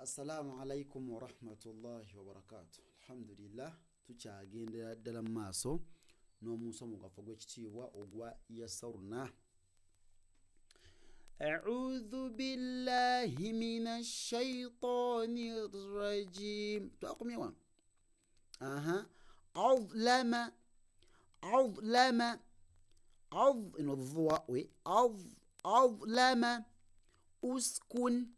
Assalamu alaikum wa rahmatullahi wa barakatuh. Alhamdulillah tukyagenda ddala mu maaso n'omusomo gwaffe gw'ekitiibwa ogwa yasarna. A'udhu billahi minash shaitanir rajim. Twakomye wano. Azlama ino dhuwa we azlama uskun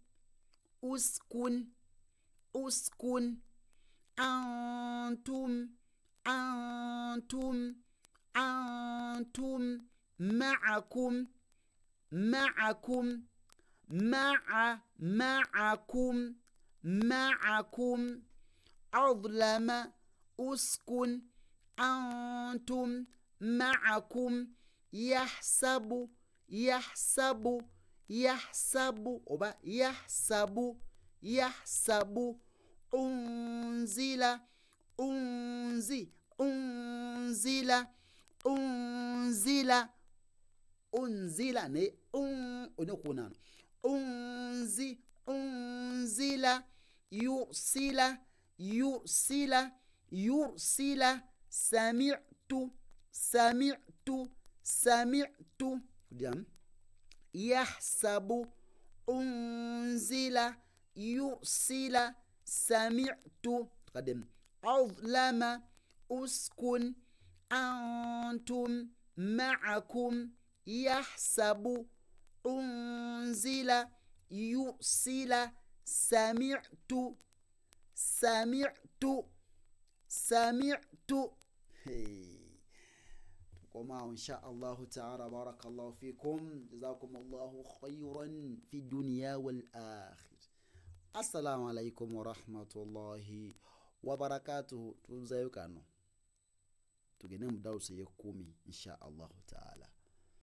antum ma'akum azlama uskun antum ma'akum yahsabu oba yahsabu unzila ne onokunano unzila yursila sami'tu diam yahsabu unzila yursila sami'tu قدم أظلم أسكن أنتم معكم يحسب أنزل يرسل سمعت وما إن شاء الله تعالى. بارك الله فيكم، جزاكم الله خيرا في الدنيا والآخرة. السلام عليكم ورحمة الله وبركاته. تنزيو كانوا تجنم دروس يكومي إن شاء الله تعالى.